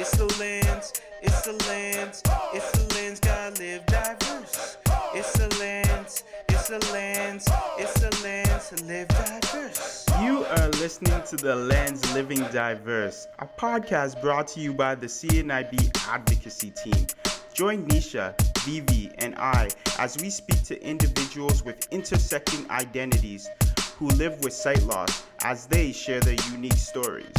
It's the lens, it's the lens, it's the lens, gotta live diverse. It's the lens, it's the lens, it's the lens, live diverse. You are listening to The Lens Living Diverse, a podcast brought to you by the CNIB advocacy team. Join Nisha, Vivi, and I as we speak to individuals with intersecting identities who live with sight loss as they share their unique stories.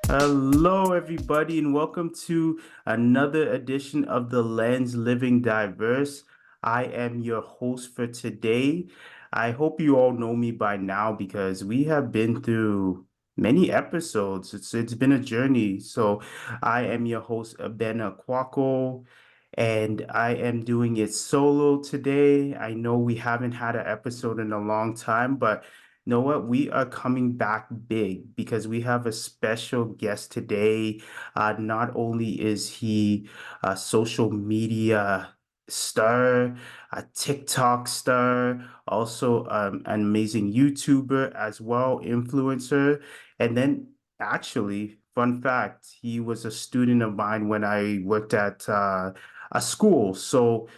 Hello, everybody, and welcome to another edition of The Lens Living Diverse. I am your host for today. I hope you all know me by now because we have been through many episodes. It's been a journey. So I am your host, Abena Kwako, and I am doing it solo today. I know we haven't had an episode in a long time, but know what? We are coming back big because we have a special guest today. Not only is he a social media star, a TikTok star, also an amazing YouTuber as well, influencer. And then, actually, fun fact, he was a student of mine when I worked at a school. So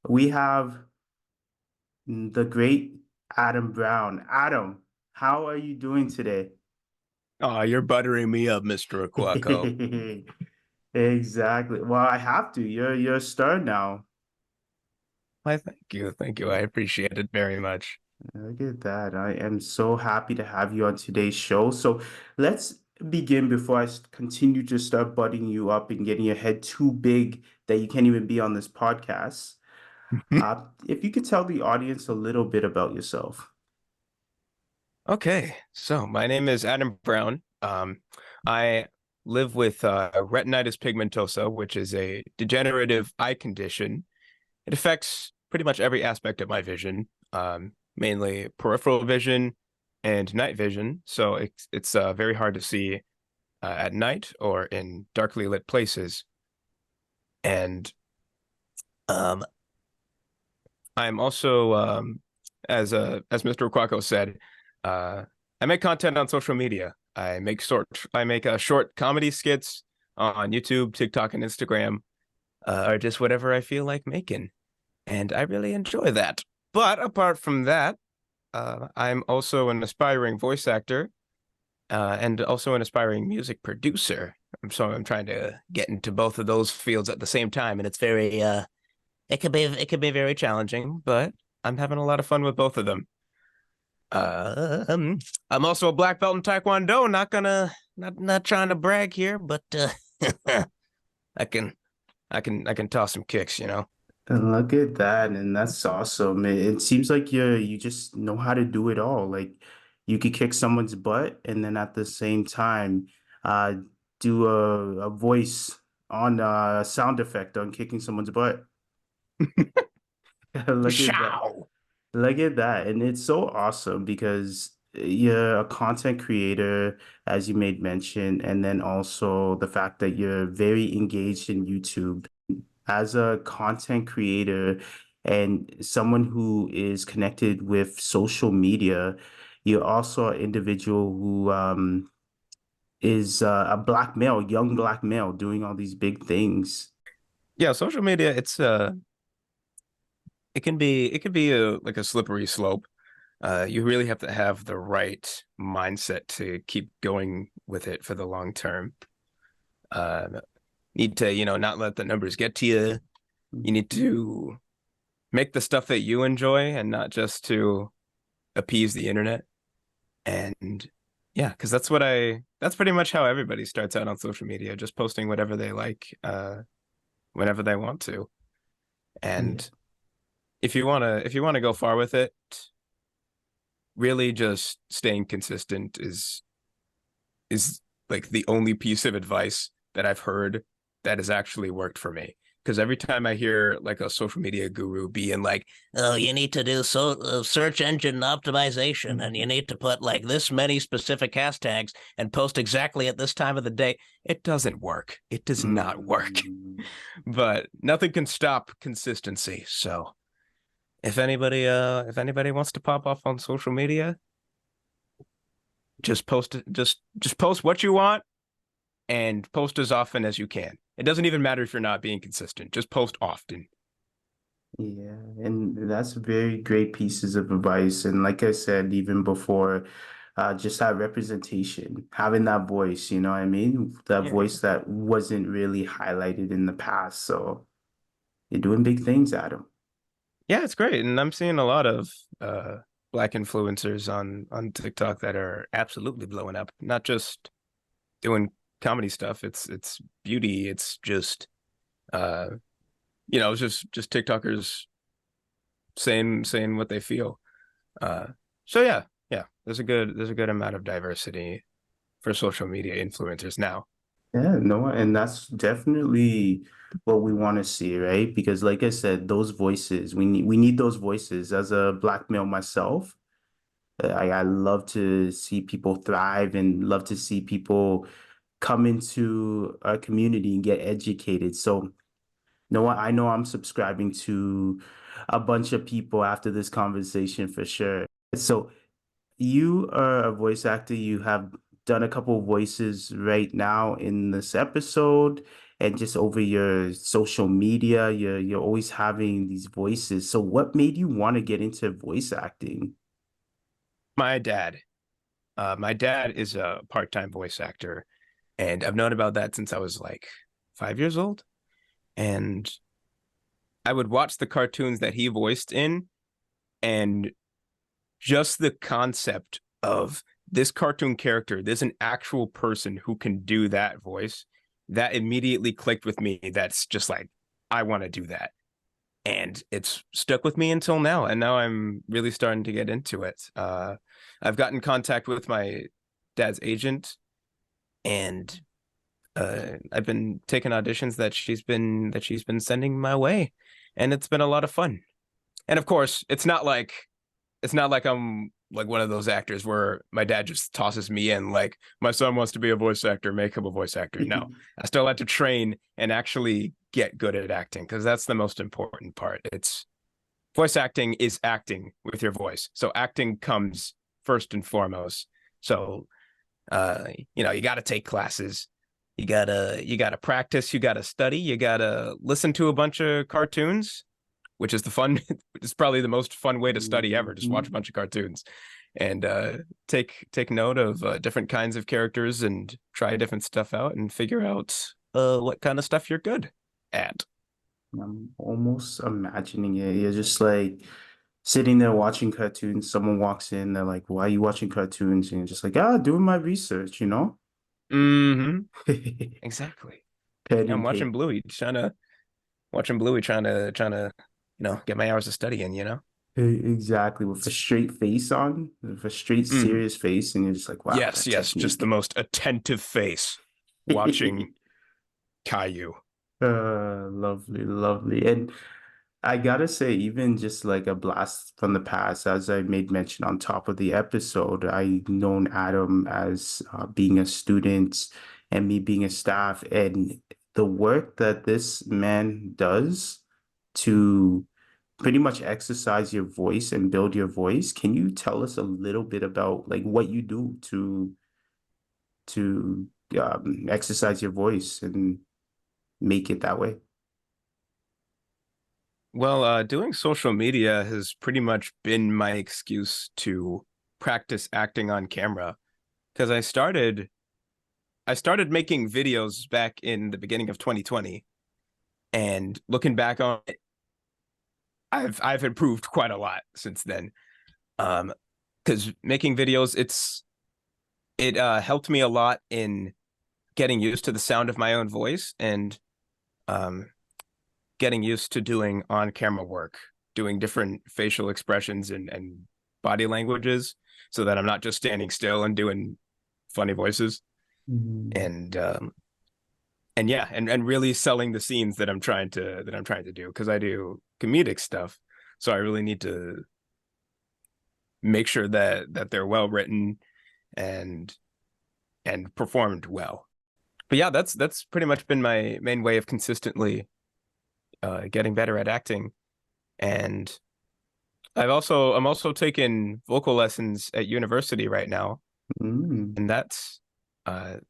we have the great Adam Brown. Adam, how are you doing today? Oh, you're buttering me up, Mr. Aquaco. Exactly. Well, I have to. You're a star now. Why, thank you. Thank you. I appreciate it very much. Look at that. I am so happy to have you on today's show. So let's begin before I continue to start butting you up and getting your head too big that you can't even be on this podcast. If you could tell the audience a little bit about yourself. Okay, so my name is Adam Brown. I live with retinitis pigmentosa, which is a degenerative eye condition. It affects pretty much every aspect of my vision, mainly peripheral vision and night vision. So it's very hard to see at night or in darkly lit places. And um, I'm also, as Mr. Quacko said, I make content on social media. I make short comedy skits on YouTube, TikTok, and Instagram, or just whatever I feel like making, and I really enjoy that. But apart from that, I'm also an aspiring voice actor, and also an aspiring music producer. So I'm trying to get into both of those fields at the same time, and it's very it can be very challenging, but I'm having a lot of fun with both of them. I'm also a black belt in Taekwondo. Not trying to brag here, but I can I can toss some kicks, you know. And look at that, and that's awesome. It seems like you just know how to do it all. Like you could kick someone's butt, and then at the same time, uh, do a voice on a sound effect on kicking someone's butt. Look at that. Show. Look at that. And it's so awesome because you're a content creator, as you made mention, and then also the fact that you're very engaged in YouTube. As a content creator and someone who is connected with social media, you're also an individual who is a black male, young black male, doing all these big things. Yeah, social media, it can be like a slippery slope. You really have to have the right mindset to keep going with it for the long term. Uh, Need to, not let the numbers get to you. You need to make the stuff that you enjoy and not just to appease the internet. And yeah, because that's pretty much how everybody starts out on social media, just posting whatever they like, whenever they want to. Yeah. And if you want to go far with it, really just staying consistent is like the only piece of advice that I've heard that has actually worked for me. Because every time I hear like a social media guru being like, "Oh, you need to do search engine optimization, and you need to put like this many specific hashtags and post exactly at this time of the day," it doesn't work. It does not work. Mm. But nothing can stop consistency. So if anybody wants to pop off on social media, just post it. Just post what you want and post as often as you can. It doesn't even matter if you're not being consistent. Just post often. Yeah, and that's very great pieces of advice. And like I said, even before, just that representation, having that voice, you know what I mean? That Yeah. voice that wasn't really highlighted in the past. So you're doing big things, Adam. Yeah, it's great. And I'm seeing a lot of black influencers on TikTok that are absolutely blowing up. Not just doing comedy stuff. It's beauty. It's just uh it's just TikTokers saying what they feel. Uh so yeah, there's a good amount of diversity for social media influencers now. Yeah, no, and that's definitely what we want to see, right? Because like I said, those voices, we need those voices. As a black male myself, I love to see people thrive and love to see people come into our community and get educated. So, you know what? I know I'm subscribing to a bunch of people after this conversation for sure. So, you are a voice actor. You have done a couple of voices right now in this episode and just over your social media. You're always having these voices. So, what made you want to get into voice acting? My dad. My dad is a part-time voice actor, and I've known about that since I was like 5 years old. And I would watch the cartoons that he voiced in, and just the concept of this cartoon character, there's an actual person who can do that voice, that immediately clicked with me. That's just like, I want to do that. And it's stuck with me until now. And now I'm really starting to get into it. I've gotten in contact with my dad's agent, and I've been taking auditions that she's been sending my way, and it's been a lot of fun. And of course, it's not like I'm like one of those actors where my dad just tosses me in like my son wants to be a voice actor, make him a voice actor. No, I still have to train and actually get good at acting because that's the most important part. It's voice acting is acting with your voice. So acting comes first and foremost. So uh, you got to take classes. You gotta practice. You gotta study. You gotta listen to a bunch of cartoons, which is the fun. It's probably the most fun way to study ever. Just watch a Mhm. bunch of cartoons and take note of different kinds of characters and try different stuff out and figure out what kind of stuff you're good at. I'm almost imagining it. You're just like sitting there watching cartoons. Someone walks in, they're like, "Why are you watching cartoons?" And you're just like, "Ah, doing my research, you know?" Mm-hmm. Exactly. Pen Yeah, I'm and paper. watching Bluey trying to get my hours of studying. Exactly, with a straight face on, with a straight, Mm. serious face, and you're just like, "Wow, Yes, that yes, just the technique." most attentive face watching Caillou. Lovely, lovely. And I gotta say, even just like a blast from the past, as I made mention on top of the episode, I known Adam as being a student and me being a staff, and the work that this man does to pretty much exercise your voice and build your voice. Can you tell us a little bit about like what you do to exercise your voice and make it that way? Well, doing social media has pretty much been my excuse to practice acting on camera because I started making videos back in the beginning of 2020, and looking back on it, I've improved quite a lot since then. Um, because making videos, it helped me a lot in getting used to the sound of my own voice and um getting used to doing on-camera work, doing different facial expressions and body languages so that I'm not just standing still and doing funny voices Mm. and yeah, and really selling the scenes that I'm trying to do because I do comedic stuff. So I really need to make sure that they're well written and and performed well. But yeah, that's pretty much been my main way of consistently getting better at acting. And I'm also taking vocal lessons at university right now, Mm. and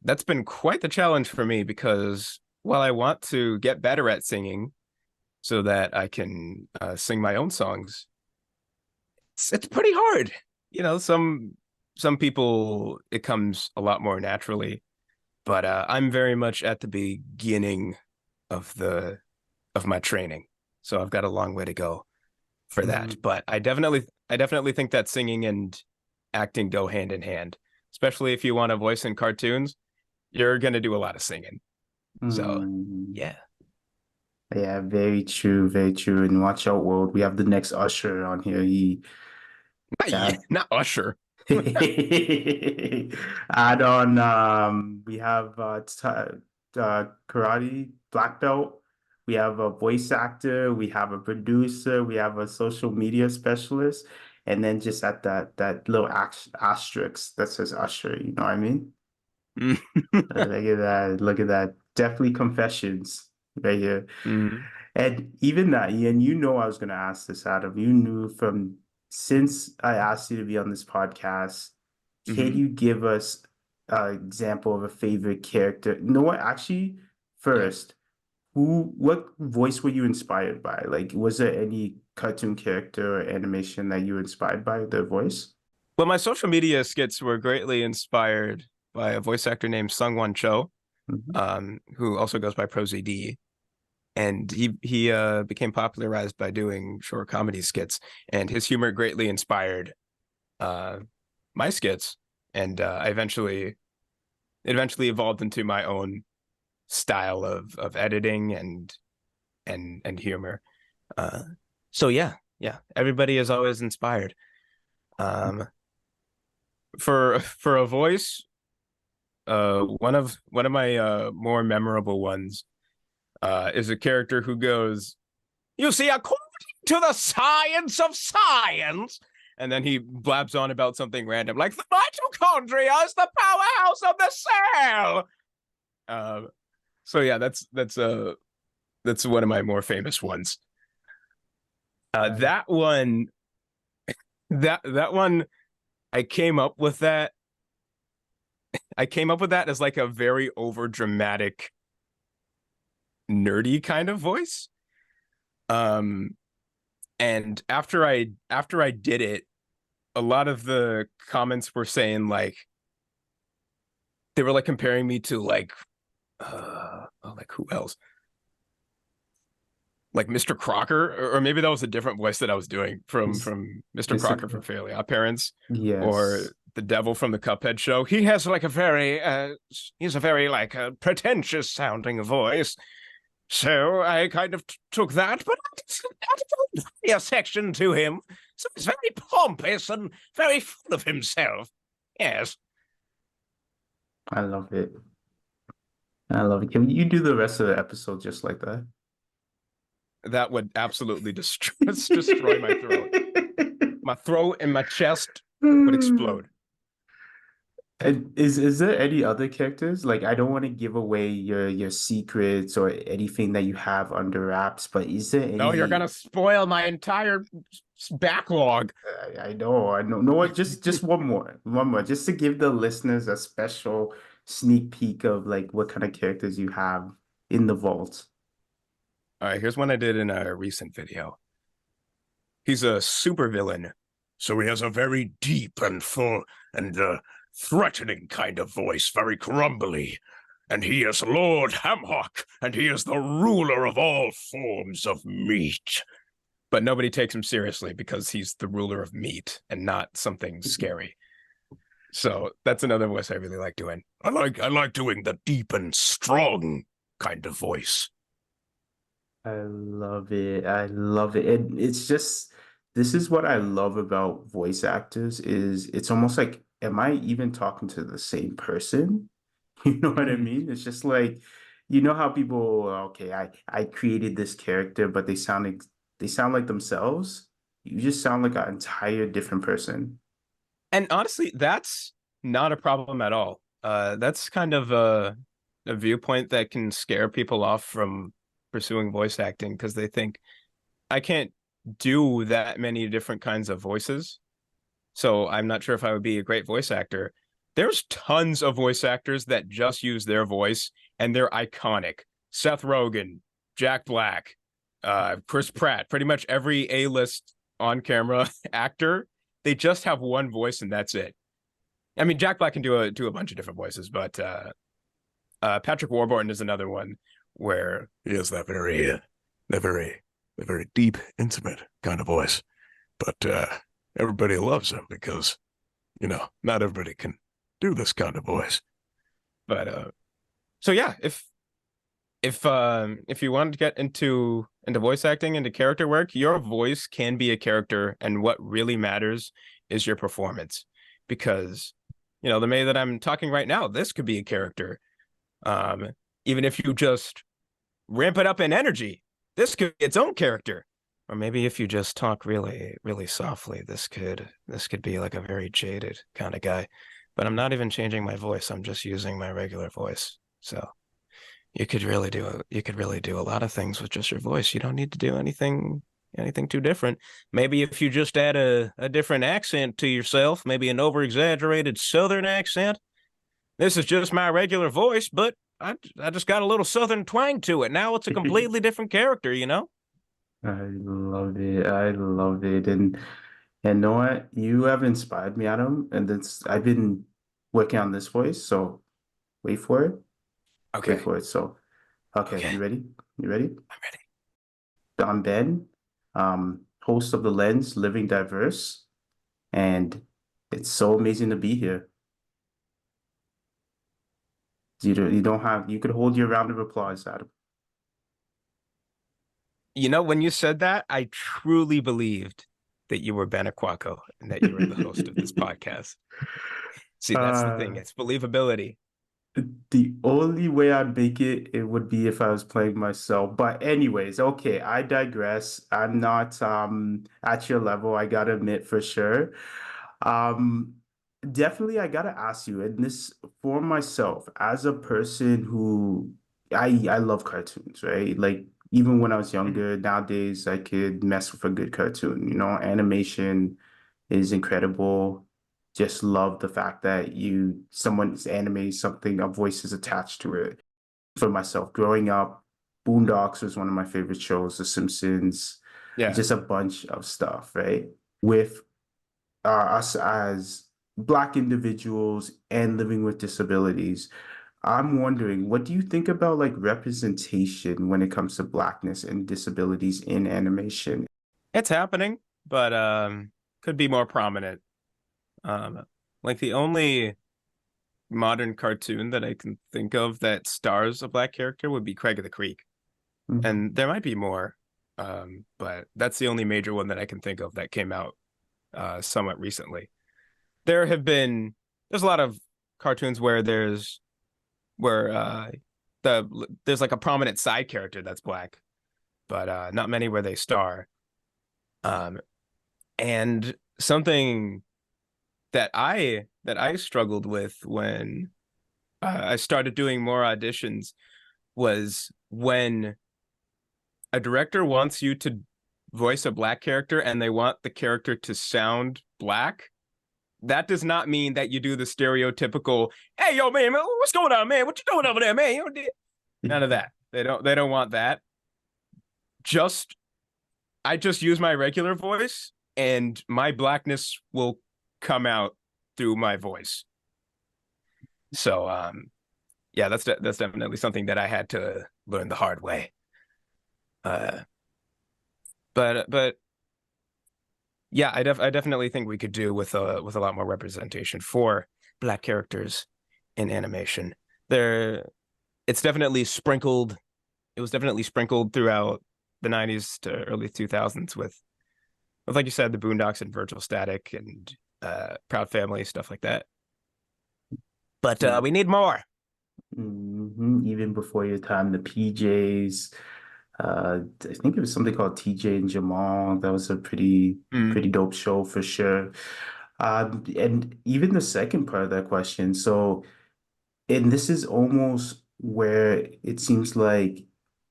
That's been quite the challenge for me because while I want to get better at singing so that I can sing my own songs, it's pretty hard. You know, some people it comes a lot more naturally, but I'm very much at the beginning of the of my training, so I've got a long way to go for that. Mm, But I definitely think that singing and acting go hand in hand, especially if you want to voice in cartoons. You're gonna do a lot of singing. So mm. yeah, Yeah, very true, very true. And watch out, world. We have the next Usher on here. He not, got not Usher. add on we have karate black belt. We have a voice actor, we have a producer, we have a social media specialist, and then just at that little asterisk that says Usher, you know what I mean? Look at that, look at that. Definitely confessions right here. Mhm. And even that, and you know I was gonna ask this, Adam. You knew from since I asked you to be on this podcast, can Mhm. you give us an example of a favorite character? You know what? Actually, Yeah. first, what voice were you inspired by? Like, was there any cartoon character or animation that you were inspired by their voice? Well, my social media skits were greatly inspired by a voice actor named Sungwon Cho, Mhm. who also goes by ProZD. And he became popularized by doing short comedy skits, and his humor greatly inspired uh, my skits. And I eventually evolved into my own style of editing and humor. Uh, so yeah, everybody is always inspired. Um, for a voice, one of my more memorable ones is a character who goes, "You see, according to the science of science," and then he blabs on about something random, like the mitochondria is the powerhouse of the cell. Uh, so yeah, that's one of my more famous ones. Uh, That one, that one, I came up with that. I came up with that as like a very over dramatic, nerdy kind of voice. Um, and after I did it, a lot of the comments were saying like they were like comparing me to like who else? Like Mr. Crocker, or maybe that was a different voice that I was doing from Miss- Mr. Mr. Crocker from Fairly Odd Parents, or Yes. the devil from the Cuphead show. He has like a very he's a very like pretentious sounding voice. So I kind of took that, but added a section to him. So he's very pompous and very full of himself. Yes. I love it. I love it. Can you do the rest of the episode just like that? That would absolutely destroy my throat. My throat and my chest would explode. And is there any other characters? Like I don't want to give away your secrets or anything that you have under wraps, but is there No, you're any gonna spoil my entire backlog. I know, I know. No what, just one more. One more. Just to give the listeners a special sneak peek of like what kind of characters you have in the vault. All right, here's one I did in a recent video. He's a supervillain, so he has a very deep and full and threatening kind of voice, very grumbly. And he is Lord Hamhock, and he is the ruler of all forms of meat. But nobody takes him seriously because he's the ruler of meat and not something scary. So that's another voice I really like doing. I like doing the deep and strong kind of voice. I love it. I love it. And it's just this is what I love about voice actors is it's almost like, am I even talking to the same person? You know what I Mm-hmm. mean? It's just like, you know how people, okay, I created this character, but they sound like themselves. You just sound like an entire different person. And honestly, that's not a problem at all. That's kind of a viewpoint that can scare people off from pursuing voice acting because they think I can't do that many different kinds of voices. So I'm not sure if I would be a great voice actor. there's tons of voice actors that just use their voice and they're iconic. Seth Rogen, Jack Black, Chris Pratt, pretty much every A-list on-camera actor, they just have one voice and that's it. I mean, Jack Black can do a bunch of different voices, but Patrick Warburton is another one where he has that very deep, intimate kind of voice. But everybody loves him because not everybody can do this kind of voice. But so yeah, if you want to get into voice acting, into character work, your voice can be a character, and what really matters is your performance. Because the way that I'm talking right now, this could be a character. Even if you just ramp it up in energy, this could be its own character. Or maybe if you just talk really, really softly, this could be like a very jaded kind of guy. But I'm not even changing my voice. I'm just using my regular voice. So you could really do a lot of things with just your voice. You don't need to do anything too different. Maybe if you just add a different accent to yourself, maybe an over-exaggerated Southern accent. This is just my regular voice, but I just got a little Southern twang to it. Now it's a completely different character, I love it. I love it. And know what? You have inspired me, Adam. And that's I've been working on this voice, so wait for it. Wait Okay. for it. So, okay, Okay. you ready? You ready? I'm ready. I'm Ben, host of The Lens, Living Diverse, and it's so amazing to be here. You could hold your round of applause, Adam. When you said that, I truly believed that you were Ben Aquaco and that you were the host of this podcast. See, that's the thing. Uh, It's believability. the only way I'd make it would be if I was playing myself. But anyways, okay, I digress. I'm not at your level, I gotta admit for sure. Um, Definitely I gotta ask you, and this for myself, as a person who I love cartoons, right? Like even when I was Mhm. younger, nowadays I could mess with a good cartoon, animation is incredible. Just love the fact that someone's animating something, a voice is attached to it. For myself, growing up, Boondocks was one of my favorite shows, The Simpsons, Yeah. just a bunch of stuff, right? With us as Black individuals and living with disabilities, I'm wondering, what do you think about like representation when it comes to Blackness and disabilities in animation? It's happening, but could be more prominent. Um, like the only modern cartoon that I can think of that stars a black character would be Craig of the Creek. Mhm. And there might be more. But that's the only major one that I can think of that came out somewhat recently. There's a lot of cartoons where where there's like a prominent side character that's black, but not many where they star. Um, and something that I struggled with when I started doing more auditions was when a director wants you to voice a black character and they want the character to sound black. That does not mean that you do the stereotypical, "Hey, yo, man, what's going on, man? What you doing over there, man?" None of that. They don't want that. Just I just use my regular voice and my blackness will come out through my voice. So yeah, that's definitely something that I had to learn the hard way. Uh but yeah, I definitely think we could do with a lot more representation for black characters in animation. There it's definitely sprinkled it was definitely sprinkled throughout the 90s to early 2000s with like you said, the Boondocks and Virtual Static and Proud Family, stuff like that. But we need more. Even before your time, the PJs. I think it was something called TJ and Jamal. That was a Mm. pretty dope show for sure. And even the second part of that question. So, and this is almost where it seems like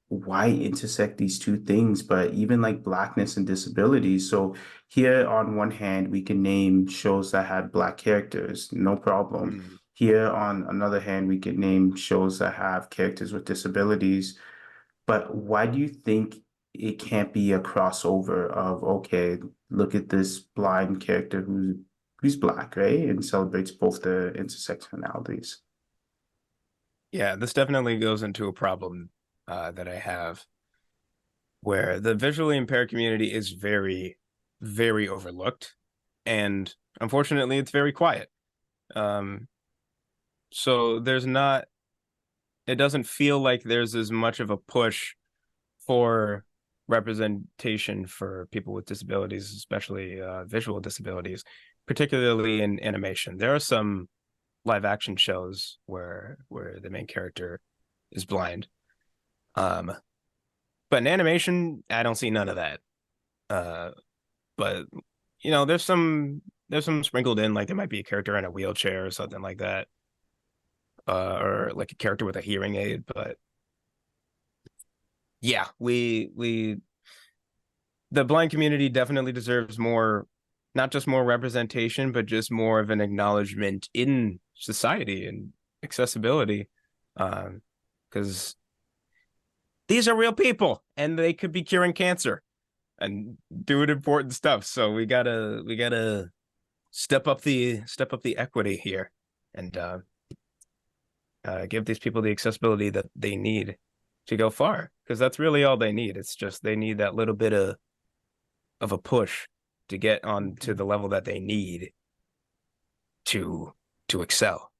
why intersect these two things, but even like blackness and disabilities. So here on one hand, we can name shows that had black characters, no problem. Mm. Here on another hand, we can name shows that have characters with disabilities. But why do you think it can't be a crossover of, okay, look at this blind character who's black, right? And celebrates both the intersectionalities. Yeah, this definitely goes into a problem that I have where the visually impaired community is very, very overlooked. And unfortunately, it's very quiet. Um, so it doesn't feel like there's as much of a push for representation for people with disabilities, especially visual disabilities, particularly in animation. There are some live action shows where the main character is blind. Um, but in animation, I don't see none of that. Uh, but there's some sprinkled in, like there might be a character in a wheelchair or something like that, or like a character with a hearing aid. But yeah, we the blind community definitely deserves more, not just more representation, but just more of an acknowledgement in society and accessibility. Because these are real people and they could be curing cancer and doing important stuff. So we gotta step up the equity here and give these people the accessibility that they need to go far. Because that's really all they need. It's just they need that little bit of a push to get on to the level that they need to to excel.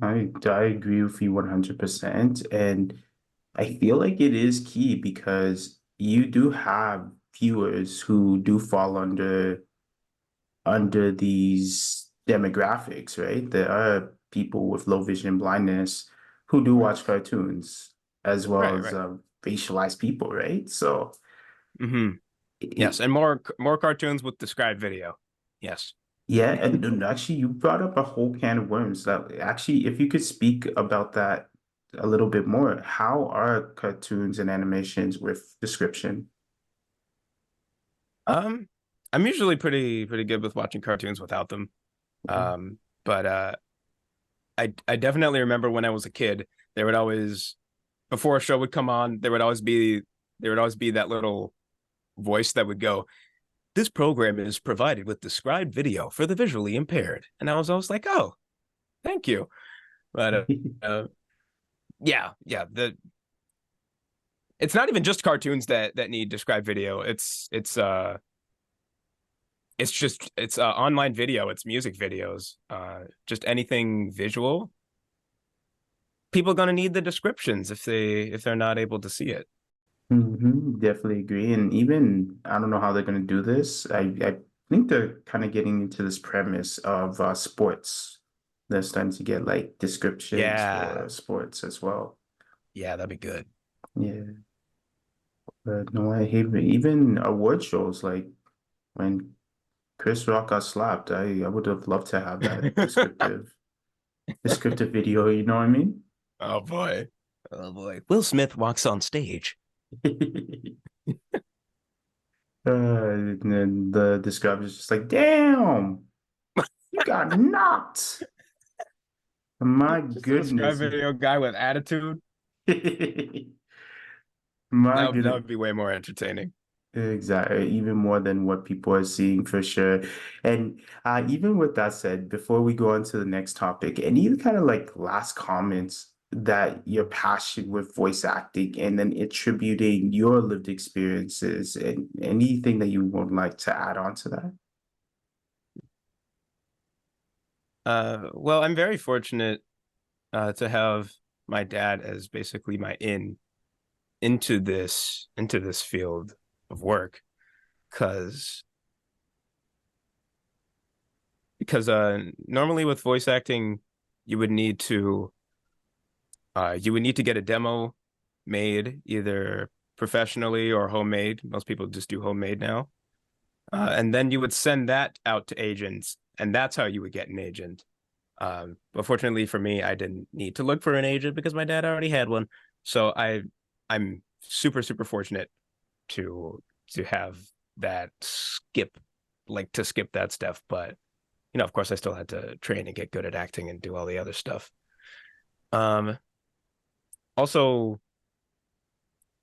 I agree with you 100%. And I feel like it is key because you do have viewers who do fall under these demographics, right? There are people with low vision blindness who do watch cartoons as well Right, as right. racialized people, right? So Hmm. Yes, it, and more cartoons with described video. Yes. yeah, and actually, you brought up a whole can of worms. That actually, if you could speak about that a little bit more, how are cartoons and animations with description? Um, I'm usually pretty good with watching cartoons without them. But I definitely remember when I was a kid, there would always before a show would come on, there would always be that little voice that would go, "This program is provided with described video for the visually impaired." And I was always like, "Oh, thank you." But yeah, the it's not even just cartoons that need described video. It's online video, it's music videos, just anything visual. People are gonna need the descriptions if they're not able to see it. Definitely agree. And even I don't know how they're going to do this. I think they're kind of getting into this premise of sports. They're starting to get like descriptions Yeah, for sports as well. yeah, that'd be good. Yeah, but no, I hate it. Even award shows like when Chris Rock got slapped. I would have loved to have that descriptive video. You know what I mean? Oh boy. Oh boy. Will Smith walks on stage. And then the description is just like, damn, you got knocked. My Just a described goodness. video guy with attitude. My That goodness. would be way more entertaining. Exactly. Even more than what people are seeing for sure. And even with that said, before we go on to the next topic, any kind of like last comments that you're passionate with voice acting and then attributing your lived experiences and anything that you would like to add on to that? Well, I'm very fortunate to have my dad as basically my in into this field of work because normally with voice acting you would need to you would need to get a demo made either professionally or homemade. Most people just do homemade now. And then you would send that out to agents, and that's how you would get an agent. But fortunately for me, I didn't need to look for an agent because my dad already had one. So I'm super super fortunate to have that skip to skip that stuff, but of course I still had to train and get good at acting and do all the other stuff. Um Also,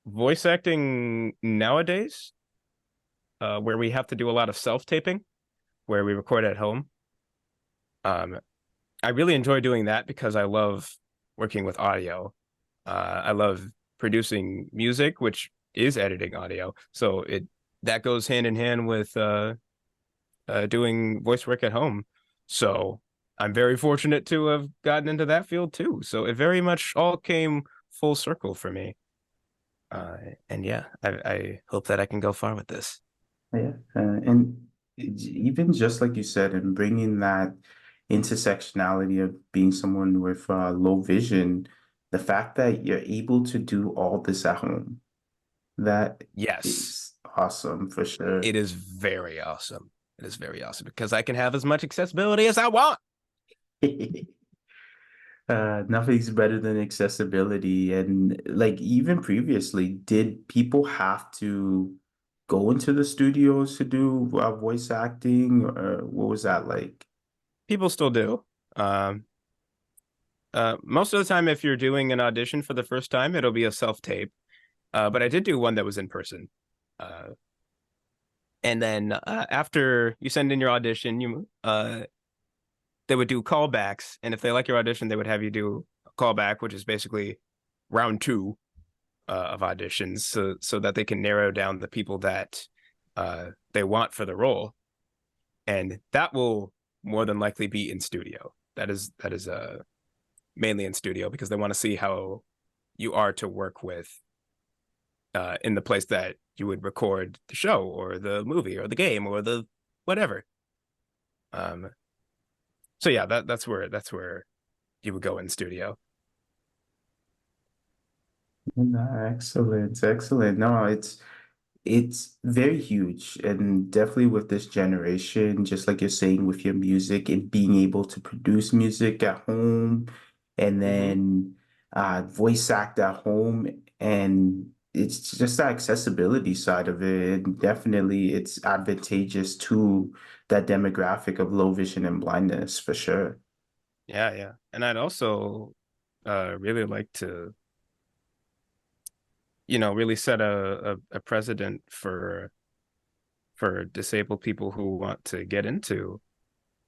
voice acting nowadays, where we have to do a lot of self-taping, where we record at home. Um, I really enjoy doing that because I love working with audio. I love producing music, which is editing audio. So it that goes hand in hand with doing voice work at home. So I'm very fortunate to have gotten into that field too. So it very much all came full circle for me. Uh, and yeah, I hope that I can go far with this. Yeah, and even just like you said, and bringing that intersectionality of being someone with low vision, the fact that you're able to do all this at home, that Yes, is awesome for sure. it is very awesome. It is very awesome because I can have as much accessibility as I want. Nothing's better than accessibility. And like even previously, did people have to go into the studios to do voice acting, or what was that like? People still do. Um, Most of the time, if you're doing an audition for the first time, it'll be a self-tape. But I did do one that was in person. Uh, and then after you send in your audition, you they would do callbacks, and if they like your audition, they would have you do a callback, which is basically round two of auditions, so that they can narrow down the people that they want for the role, and that will more than likely be in studio. That is mainly in studio because they want to see how you are to work with in the place that you would record the show or the movie or the game or the whatever. Um, so yeah, that's where you would go in studio. No, excellent, excellent. No, it's very huge, and definitely with this generation, just like you're saying with your music and being able to produce music at home and Mm-hmm. then voice act at home, and it's just the accessibility side of it. And definitely it's advantageous to that demographic of low vision and blindness for sure. Yeah, yeah. And I'd also really like to, really set a precedent for disabled people who want to get into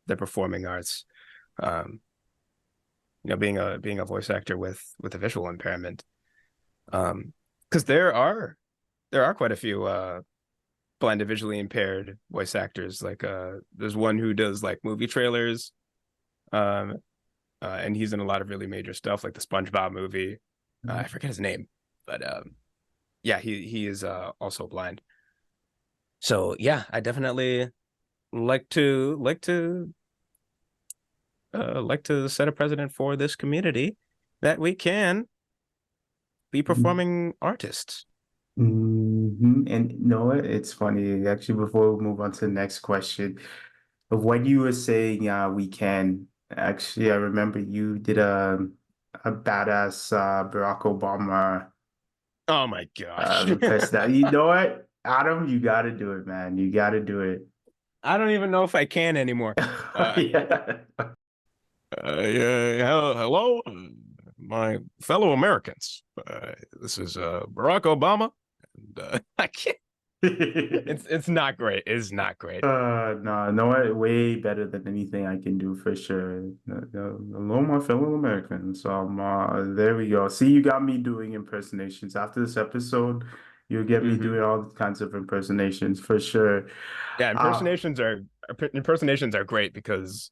the performing arts. Um, being a voice actor with a visual impairment. Because there are quite a few blind and visually impaired voice actors. Like there's one who does like movie trailers, um, and he's in a lot of really major stuff, like the SpongeBob movie. I forget his name, but yeah, he is also blind. So yeah, I definitely like to set a precedent for this community that we can be performing artists. And you know what? It's funny. Actually, before we move on to the next question, of when you were saying we can, actually, I remember you did a badass Barack Obama Oh my gosh. impersonation. You know what? Adam, you gotta do it, man. You gotta do it. I don't even know if I can anymore. Uh, Yeah. yeah, hello, my fellow Americans. This is Barack Obama, and I can't. It's not great. It's not great. No, no, way better than anything I can do for sure. Hello, my fellow Americans. There we go. See, you got me doing impersonations. After this episode, you'll get me Hmm. doing all kinds of impersonations for sure. Yeah, Uh, impersonations are great because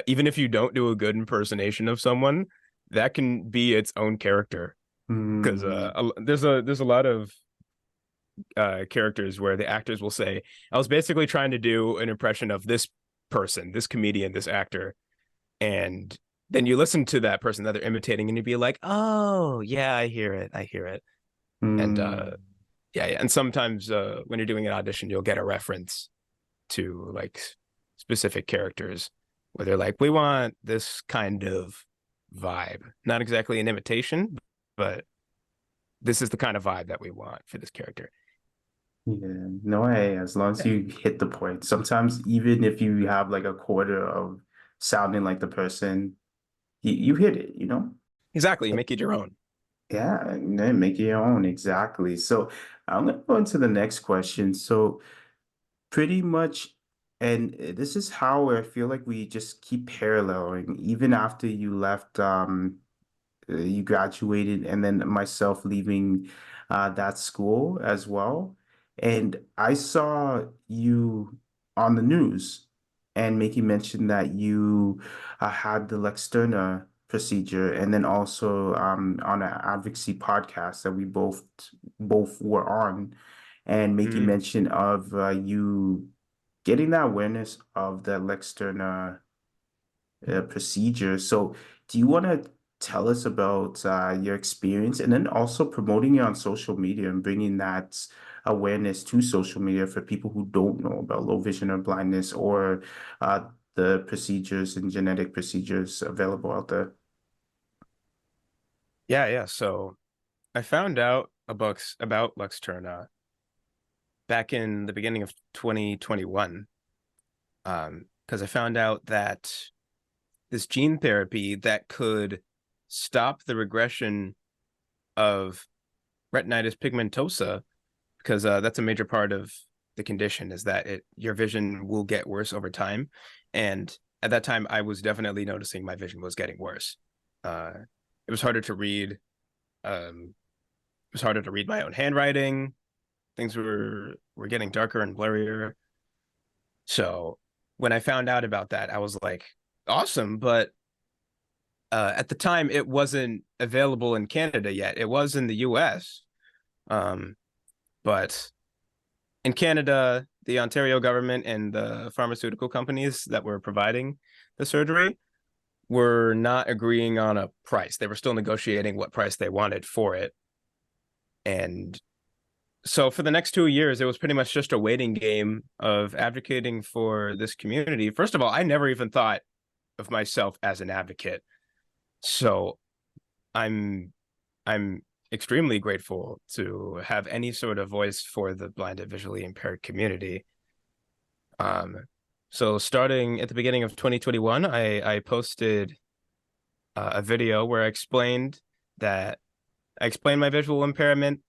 even if you don't do a good impersonation of someone, that can be its own character. Because mm, there's a lot of characters where the actors will say, "I was basically trying to do an impression of this person, this comedian, this actor," and then you listen to that person that they're imitating, and you'd be like, "Oh, yeah, I hear it," and mm, yeah, yeah, and sometimes when you're doing an audition, you'll get a reference to like specific characters where they're like, "We want this kind of vibe," not exactly an imitation, but this is the kind of vibe that we want for this character. Yeah, no, hey, as long as Yeah, you hit the point. Sometimes even if you have like a quarter of sounding like the person, you hit it, you know? exactly. Make it your own. Yeah, and then make it your own, exactly. So I'm gonna go into the next question. So pretty much, and this is how I feel like we just keep paralleling, even after you left, you graduated, and then myself leaving that school as well. And I saw you on the news and making mention that you had the Luxturna procedure, and then also on an advocacy podcast that we both were on, and making Mhm. mention of you getting that awareness of the Luxturna procedure. So, do you want to tell us about your experience and then also promoting it on social media and bringing that awareness to social media for people who don't know about low vision or blindness or uh, the procedures and genetic procedures available out there? Yeah. So I found out about Luxturna back in the beginning of 2021, because I found out that this gene therapy that could stop the regression of retinitis pigmentosa, because that's a major part of the condition, is that your vision will get worse over time. And at that time, I was definitely noticing my vision was getting worse. Uh, it was harder to read. It was harder to read my own handwriting. Things were getting darker and blurrier. So when I found out about that, I was like, awesome. But at the time, it wasn't available in Canada yet. It was in the US. Um, but in Canada, the Ontario government and the pharmaceutical companies that were providing the surgery were not agreeing on a price. They were still negotiating what price they wanted for it. And so for the next 2 years, it was pretty much just a waiting game of advocating for this community. First of all, I never even thought of myself as an advocate. So I'm I'm extremely grateful to have any sort of voice for the blind and visually impaired community. Um, so starting at the beginning of 2021, I posted a video where that I explained my visual impairment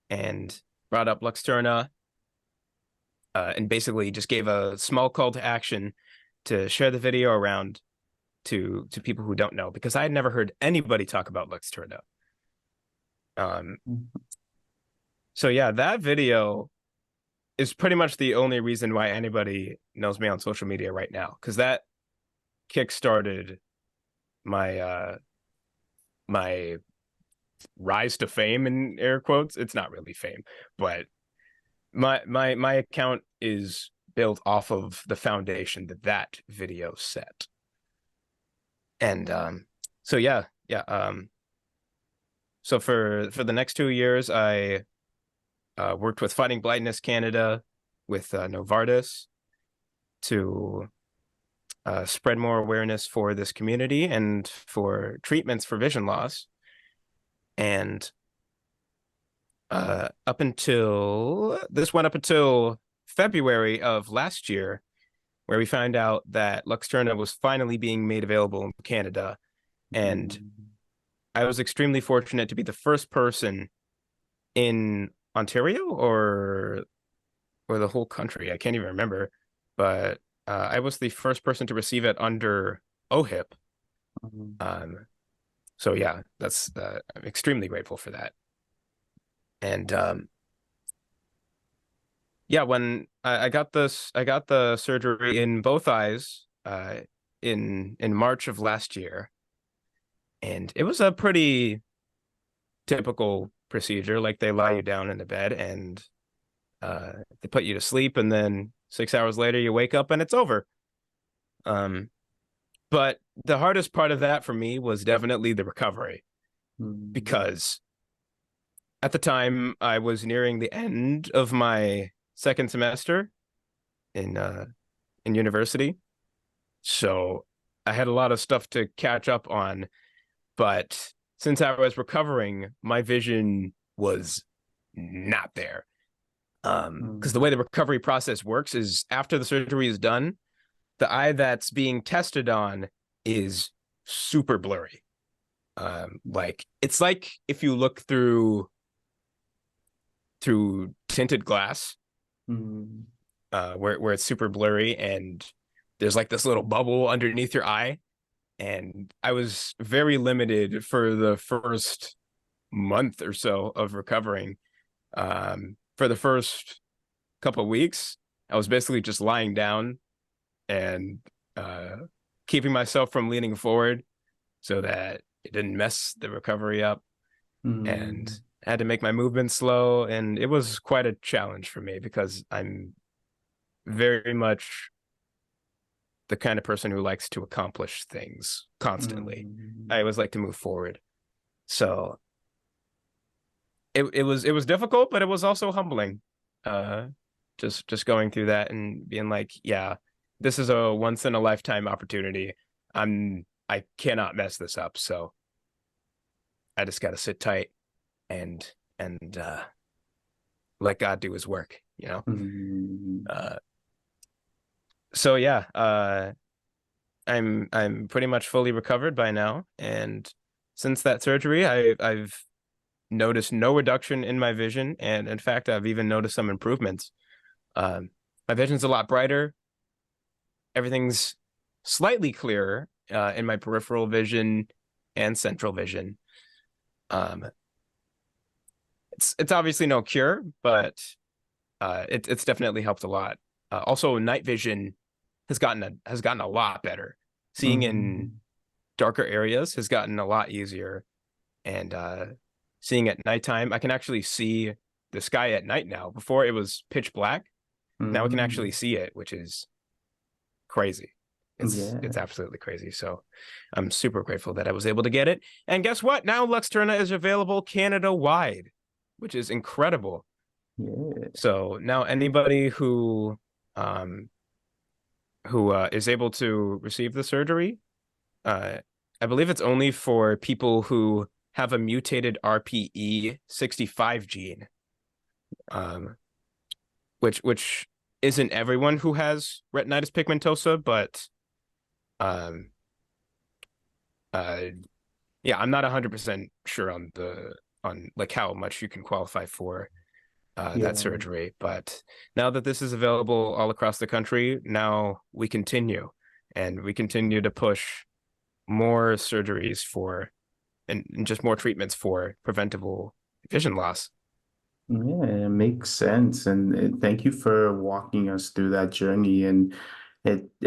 and brought up Luxturna, and basically just gave a small call to action to share the video around to people who don't know, because I had never heard anybody talk about Luxturna. Um, so yeah, that video is pretty much the only reason why anybody knows me on social media right now, because that kickstarted my my rise to fame, in air quotes. It's not really fame, but my account is built off of the foundation that video set. And so so for the next 2 years, I worked with Fighting Blindness Canada with Novartis to spread more awareness for this community and for treatments for vision loss. And up until February of last year, where we found out that Luxturna was finally being made available in Canada. And I was extremely fortunate to be the first person in Ontario or the whole country. I can't even remember, but I was the first person to receive it under OHIP. Um, so yeah, that's I'm extremely grateful for that. And yeah, when I got the surgery in both eyes in March of last year, and it was a pretty typical procedure. Like, they lie you down in the bed and they put you to sleep, and then 6 hours later you wake up and it's over. Um, but the hardest part of that for me was definitely the recovery, because at the time I was nearing the end of my second semester in in university. So I had a lot of stuff to catch up on, but since I was recovering, my vision was not there. Because the Mm, way the recovery process works is after the surgery is done, the eye that's being tested on is super blurry. Like it's like if you look through tinted glass, mm, where it's super blurry and there's like this little bubble underneath your eye. And I was very limited for the first month or so of recovering. For the first couple of weeks, I was basically just lying down and uh, keeping myself from leaning forward so that it didn't mess the recovery up. And mm, I had to make my movements slow. And it was quite a challenge for me because I'm very much the kind of person who likes to accomplish things constantly. I mm, always like to move forward. So it was difficult, but it was also humbling. Uh, just going through that and being like, yeah, this is a once in a lifetime opportunity. I cannot mess this up. So I just got to sit tight and and let God do His work. You know. mm. Uh, so yeah. I'm pretty much fully recovered by now, and since that surgery, I've noticed no reduction in my vision, and in fact, I've even noticed some improvements. Um, my vision's a lot brighter. Everything's slightly clearer in my peripheral vision and central vision. Um, it's obviously no cure, but it's definitely helped a lot. Also, night vision has gotten a lot better. Seeing in Mm, darker areas has gotten a lot easier, and seeing at nighttime, I can actually see the sky at night now. Before it was pitch black. Now I can actually mm. see it, which is crazy. It's Yeah, absolutely crazy. So I'm super grateful that I was able to get it. And guess what? Now Luxturna is available Canada wide, which is incredible. yeah. So now anybody um who is able to receive the surgery, uh I believe it's only for people who have a mutated RPE65 gene, um, which isn't everyone who has retinitis pigmentosa, but um, uh, yeah, I'm not 100% sure on like how much you can qualify for that Yeah. surgery. But now that this is available all across the country, now we continue to push more surgeries for and just more treatments for preventable vision loss. Yeah, it makes sense. And thank you for walking us through that journey. And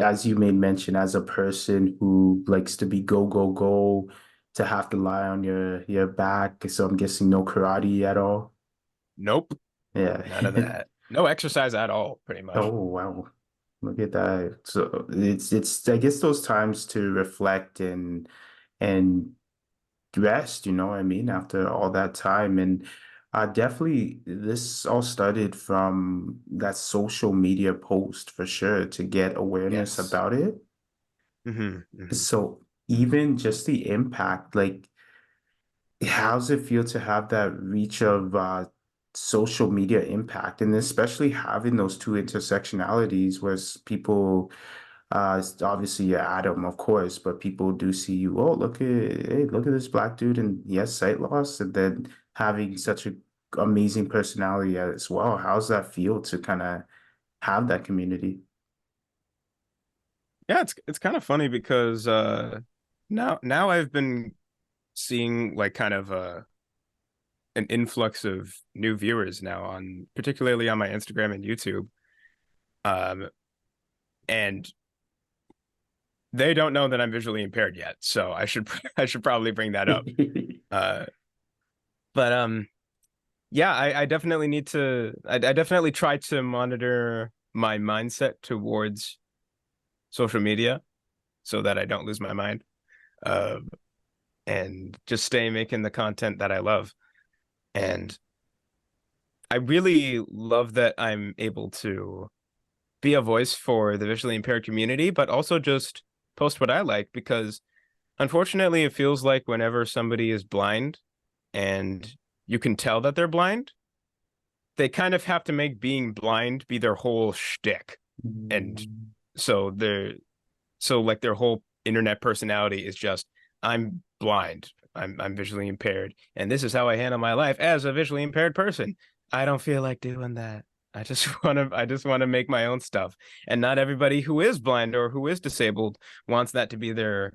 as you made mention, as a person who likes to be go, go, go, to have to lie on your back. So I'm guessing no karate at all. Nope, Yeah. none of that. No exercise at all, pretty Oh, much. wow. Look at that. So it's I guess those times to reflect and rest, you know what I mean, after all that time. And definitely this all started from that social media post for sure to get awareness Yes. about it. Hmm. So even just the impact, like how's it feel to have that reach of social media impact, and especially having those two intersectionalities where people it's obviously you're Adam, of course, but people do see you. Oh, look at this black dude, and he has sight loss, and then having such a amazing personality as well. How's that feel to kind of have that community? Yeah, it's kind of funny because now I've been seeing like kind of an influx of new viewers now on particularly on my Instagram and YouTube. Um, and they don't know that I'm visually impaired yet, so I should I should probably bring that up. Uh, but yeah, I definitely need to. I definitely try to monitor my mindset towards social media so that I don't lose my mind. Uh, and just stay making the content that I love. And I really love that I'm able to be a voice for the visually impaired community, but also just post what I like because unfortunately it feels like whenever somebody is blind and you can tell that they're blind, they kind of have to make being blind be their whole shtick. And Mm. so like their whole internet personality is just, I'm blind. I'm visually impaired. And this is how I handle my life as a visually impaired person. I don't feel like doing that. I just want to make my own stuff. And not everybody who is blind or who is disabled wants that to be their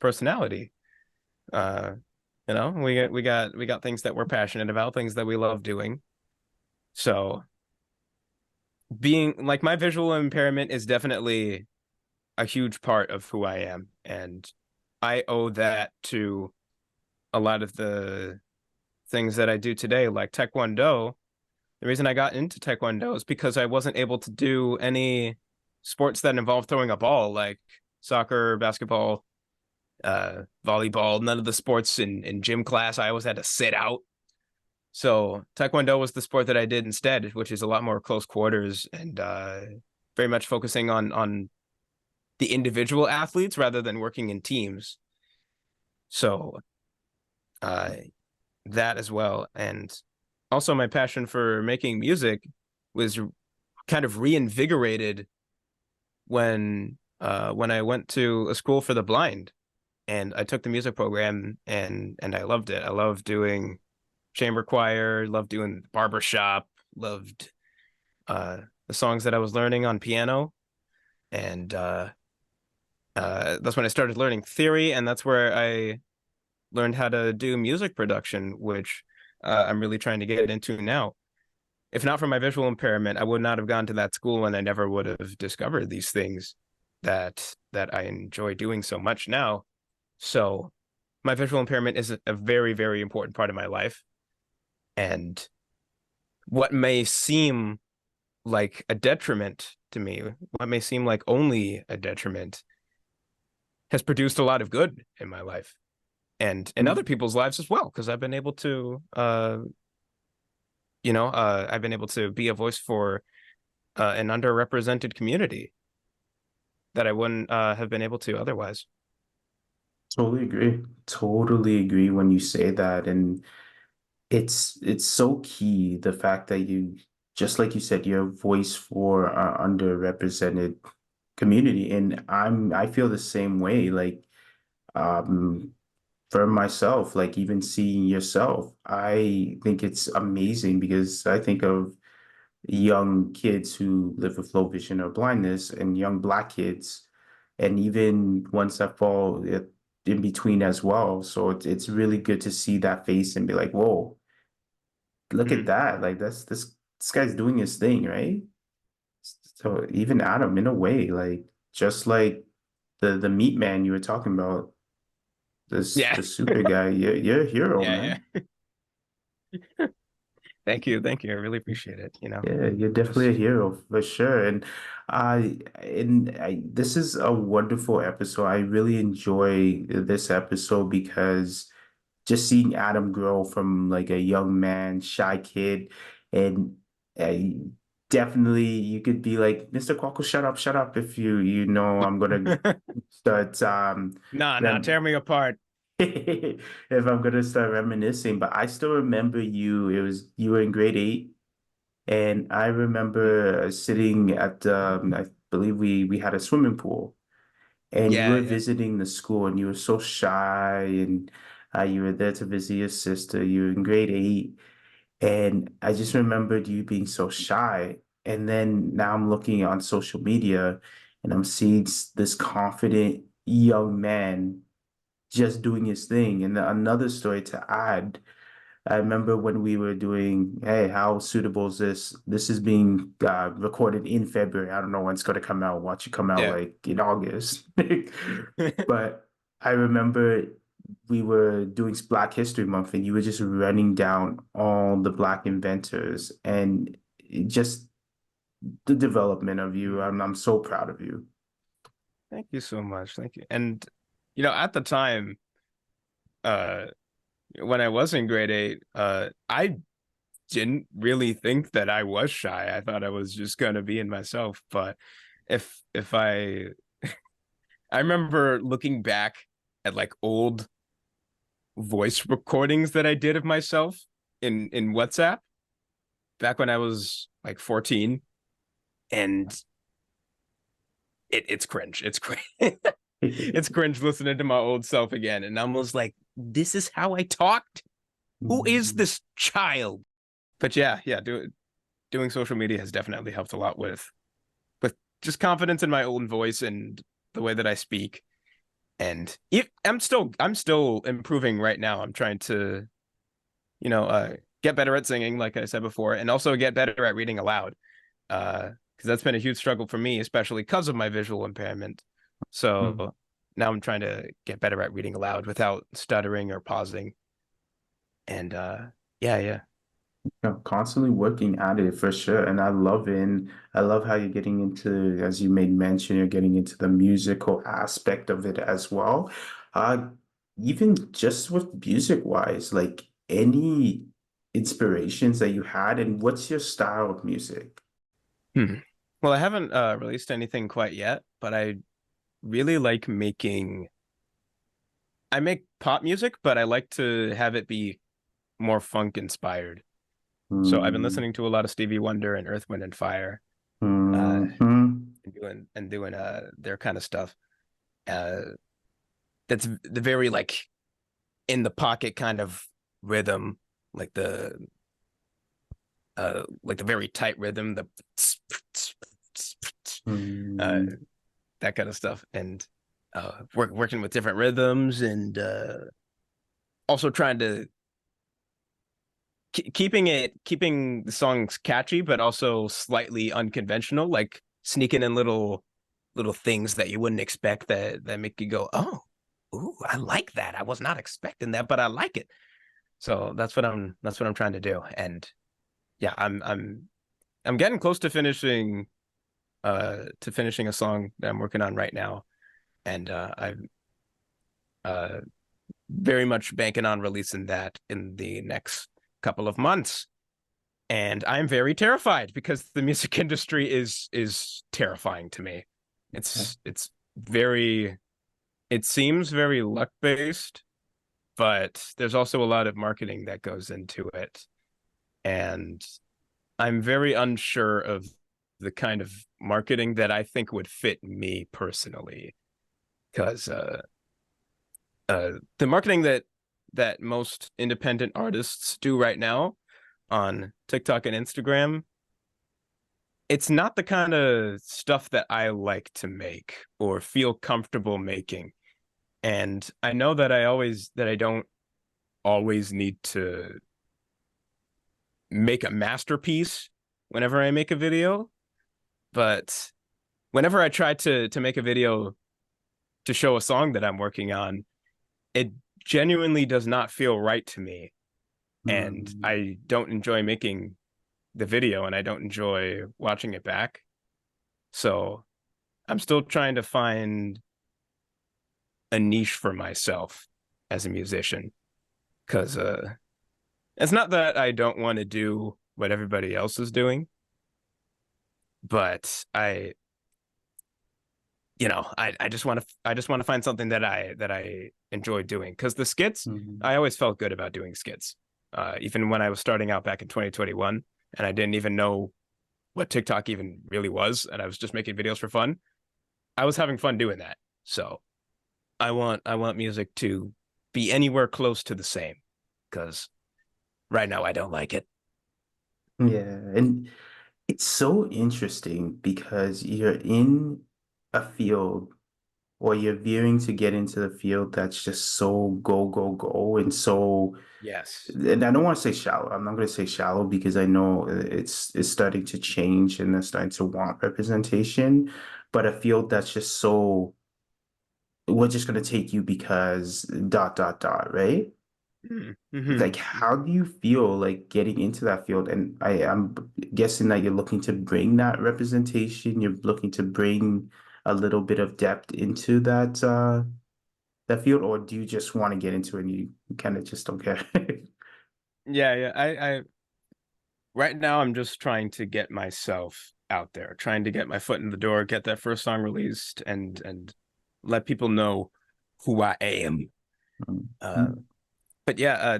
personality. Uh, we got things that we're passionate about, things that we love doing. So being like my visual impairment is definitely a huge part of who I am. And I owe that to a lot of the things that I do today, like Taekwondo. The reason I got into Taekwondo is because I wasn't able to do any sports that involve throwing a ball, like soccer, basketball, volleyball, none of the sports in gym class. I always had to sit out. So Taekwondo was the sport that I did instead, which is a lot more close quarters and very much focusing on the individual athletes rather than working in teams. So uh, that as well. And also my passion for making music was kind of reinvigorated when I went to a school for the blind and I took the music program and I loved it. I loved doing chamber choir, loved doing barbershop, loved uh the songs that I was learning on piano and that's when I started learning theory and that's where I learned how to do music production, which I'm really trying to get into now. If not for my visual impairment, I would not have gone to that school and I never would have discovered these things that I enjoy doing so much now. So my visual impairment is a very, very important part of my life. And what may seem like a detriment to me, what may seem like only a detriment, has produced a lot of good in my life and in other people's lives as well, because I've been able to I've been able to be a voice for an underrepresented community that I wouldn't have been able to otherwise. Totally agree. Totally agree when you say that. And it's so key, the fact that you, just like you said, you're a voice for our underrepresented community. And I feel the same way. Like um for myself, like even seeing yourself, I think it's amazing because I think of young kids who live with low vision or blindness and young Black kids, and even ones that fall in between as well. So it's really good to see that face and be like, whoa, look at Mm. that. Like this guy's doing his thing, right? So even Adam, in a way, like just like the meat man you were talking about, this Yeah, the super guy, you're a hero, yeah, man. yeah. Thank you. I really appreciate it. Yeah, you're definitely a Just hero for sure. This is a wonderful episode. I really enjoy this episode because just seeing Adam grow from like a young man, shy kid, and uh, definitely you could be like, Mr. Quackle, shut up if you know I'm gonna start nah, rem tear me apart. if I'm gonna start reminiscing. But I still remember you. It was you were in grade 8. And I Mm. remember sitting at I believe we had a swimming pool, and you Yeah, were yeah. visiting the school, and you were so shy, and you were there to visit your sister. You were in grade 8, and I just remembered you being so shy. And then now I'm looking on social media, and I'm seeing this confident young man just doing his thing. And another story to add. I remember when we were doing, hey, how suitable is this? This is being recorded in February. I don't know when it's going to come out. Watch it come out Yeah. like in August. But I remember we were doing Black History Month and you were just running down all the Black inventors and just the development of you. Mm. I'm so proud of you. Thank you so much. Thank you. And at the time, uh, when I was in grade 8, I didn't really think that I was shy. I thought I was just gonna be in myself. But if I remember looking back at like old voice recordings that I did of myself, in WhatsApp back when I was like 14, and it's cringe. It's cringe. It's cringe listening to my old self again, and I'm almost like, this is how I talked. Who is Mhm. this child? But yeah, doing social media has definitely helped a lot with just confidence in my own voice and the way that I speak. And I'm still improving right now. I'm trying to, get better at singing, like I said before, and also get better at reading aloud. Because that's been a huge struggle for me, especially because of my visual impairment. Mm. So now I'm trying to get better at reading aloud without stuttering or pausing. And yeah. Constantly working at it for sure. And I love how you're getting into, as you made mention, you're getting into the musical aspect of it as well. Uh, Even just with music wise, like any inspirations that you had, and what's your style of music? Hmm. Well, I haven't released anything quite yet, but I really like making. I make pop music, but I like to have it be more funk inspired. So I've been Mm, listening to a lot of Stevie Wonder and Earth, Wind and Fire, uh, mhm, and doing their kind of stuff. Uh, that's the very like in the pocket kind of rhythm, like the very tight rhythm, the uh mm, that kind of stuff, and working with different rhythms, and also trying to keeping the songs catchy, but also slightly unconventional, like sneaking in little things that you wouldn't expect that make you go, oh, ooh, I like that. I was not expecting that, but I like it. So that's what I'm trying to do. And yeah, I'm getting close to finishing a song that I'm working on right now. And I'm uh very much banking on releasing that in the next couple of months. And I'm very terrified because the music industry is terrifying to me. It's very it seems very luck based, but there's also a lot of marketing that goes into it. And I'm very unsure of the kind of marketing that I think would fit me personally. Because the marketing that most independent artists do right now on TikTok and Instagram, it's not the kind of stuff that I like to make or feel comfortable making. And I know that I don't always need to make a masterpiece whenever I make a video, but whenever I try to make a video to show a song that I'm working on, it genuinely does not feel right to me. And mm, I don't enjoy making the video, and I don't enjoy watching it back. So I'm still trying to find a niche for myself as a musician, because it's not that I don't want to do what everybody else is doing, but I just want to find something that I enjoy doing, because the skits, mm. I always felt good about doing skits. Even when I was starting out back in 2021 and I didn't even know what TikTok even really was, and I was just making videos for fun, I was having fun doing that. So I want music to be anywhere close to the same, because right now I don't like it. Yeah, and it's so interesting because you're in a field or you're veering to get into the field that's just so go, go, go, and so, Yes. and I don't want to say shallow. I'm not going to say shallow because I know it's starting to change and they're starting to want representation, but a field that's just so, we're just going to take you because dot, dot, dot, right? Mm-hmm. Like, how do you feel like getting into that field? And I'm guessing that you're looking to bring that representation, you're looking to bring a little bit of depth into that field, or do you just want to get into it and you kind of just don't care? Yeah. I right now I'm just trying to get myself out there, trying to get my foot in the door, get that first song released, and let people know who I am. Uh, Mhm. but yeah,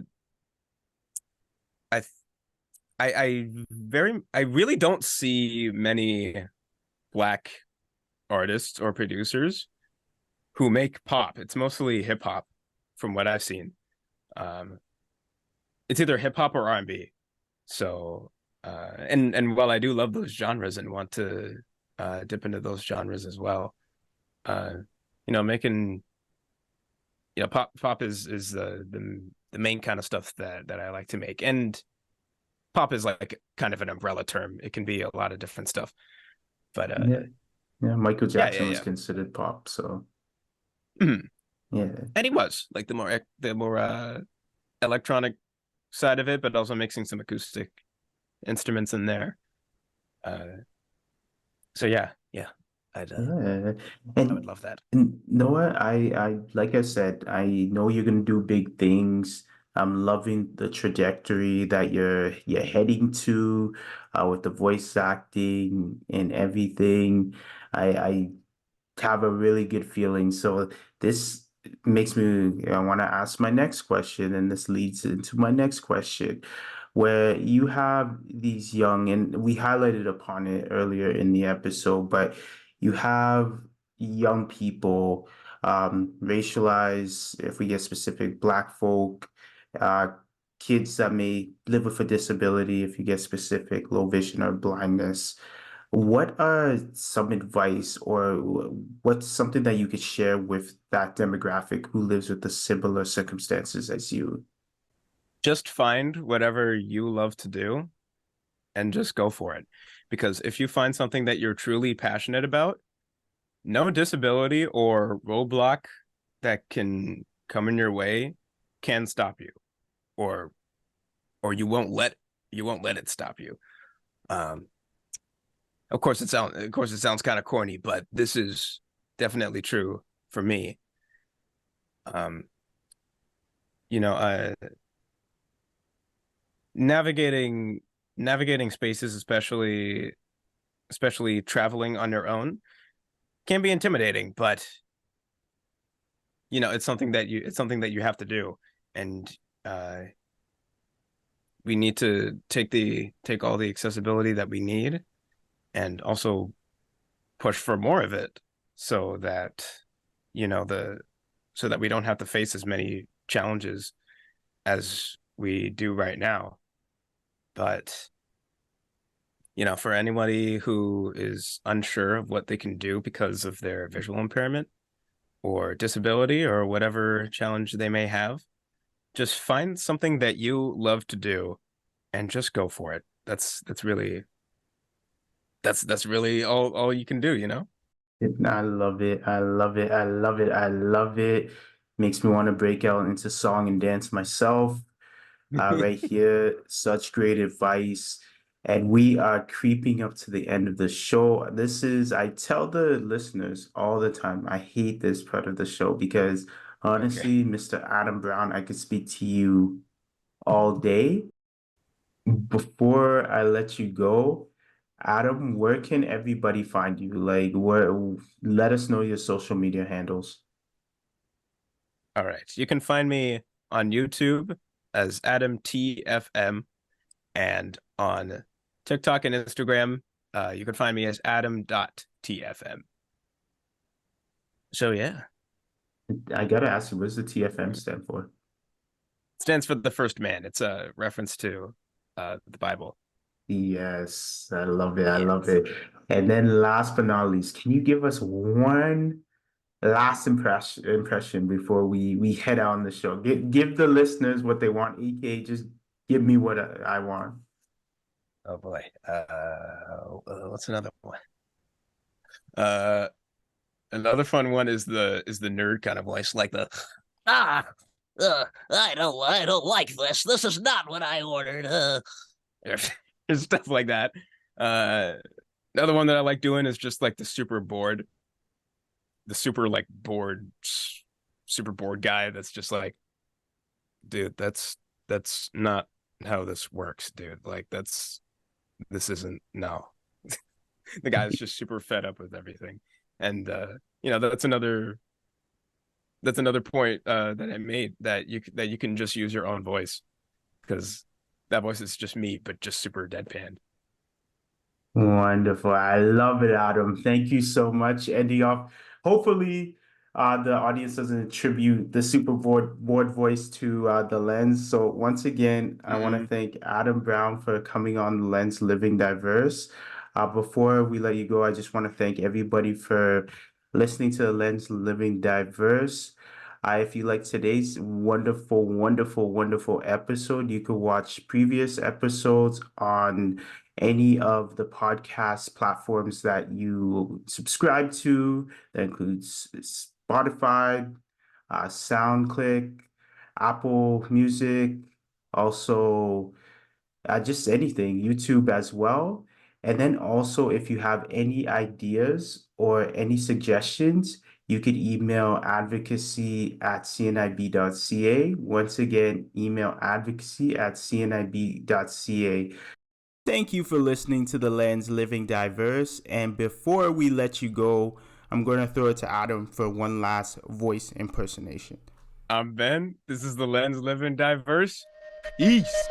I I really don't see many black artists or producers who make pop. It's mostly hip hop from what I've seen. Um, it's either hip hop or R&B. So, and while I do love those genres and want to dip into those genres as well, uh, making pop is the main kind of stuff that I like to make. And pop is like kind of an umbrella term. It can be a lot of different stuff. But Yeah, yeah. Michael yeah, Jackson was yeah, considered pop, so yeah. yeah, And he was like the more electronic side of it, but also mixing some acoustic instruments in there. Uh, so yeah, yeah, I'd yeah. I would And, love that. and Noah, like I said, I know you're gonna do big things. I'm loving the trajectory that you're heading to, with the voice acting and everything. I have a really good feeling. So this makes me want to ask my next question, and this leads into my next question, where you have these young, and we highlighted upon it earlier in the episode, but you have young people, racialized, if we get specific, Black folk, uh, kids that may live with a disability, if you get specific, low vision or blindness. What are some advice or what's something that you could share with that demographic who lives with the similar circumstances as you? Just find whatever you love to do and just go for it. Because if you find something that you're truly passionate about, no disability or roadblock that can come in your way can stop you, or you won't let it stop you. Um, of course it sounds kind of corny, but this is definitely true for me. Um, you know, navigating navigating spaces, especially traveling on your own, can be intimidating, but it's something that you have to do, and uh, we need to take all the accessibility that we need, and also push for more of it, so that the so that we don't have to face as many challenges as we do right now. But for anybody who is unsure of what they can do because of their visual impairment or disability or whatever challenge they may have, just find something that you love to do and just go for it. That's really all you can do, you know? I love it. I love it. I love it. I love it. Makes me want to break out into song and dance myself. Right here, such great advice. And we are creeping up to the end of the show. I tell the listeners all the time, I hate this part of the show because Okay. honestly, Mr. Adam Brown, I could speak to you all day. Before I let you go, Adam, where can everybody find you? Like, let us know your social media handles. All right. You can find me on YouTube as AdanTFM, and on TikTok and Instagram, you can find me as Adam.TFM. So yeah, I gotta ask you, what does the TFM stand for? it stands for the first man. It's a reference to the Bible. Yes, I love it. I love Yes. it. And then last but not least, can you give us one last impression before we head out on the show? Give the listeners what they want, aka just give me what I want. Oh boy. What's another one? Uh, Another fun one is the nerd kind of voice, like the Ah, I don't like this. This is not what I ordered. stuff like that. Uh, Another one that I like doing is just like the super like super bored guy that's just like, dude, that's not how this works, dude. Like this isn't no. The guy's just super fed up with everything, and that's another point that I made, that you can just use your own voice, because that voice is just me, but just super deadpan. Wonderful. I love it, Adam. Thank you so much. Ending off, hopefully, the audience doesn't attribute the super board voice to the lens. So once again, I want to thank Adam Brown for coming on the Lens Living Diverse. Before we let you go, I just want to thank everybody for listening to the Lens Living Diverse. If you like today's wonderful episode, you could watch previous episodes on any of the podcast platforms that you subscribe to. That includes Spotify, SoundClick, Apple Music, also just anything, YouTube as well. And then also, if you have any ideas or any suggestions, you could email advocacy@cnib.ca. Once again, email advocacy@cnib.ca. Thank you for listening to the Lens Living Diverse. And before we let you go, I'm going to throw it to Adam for one last voice impersonation. I'm Ben. This is the Lens Living Diverse. Peace.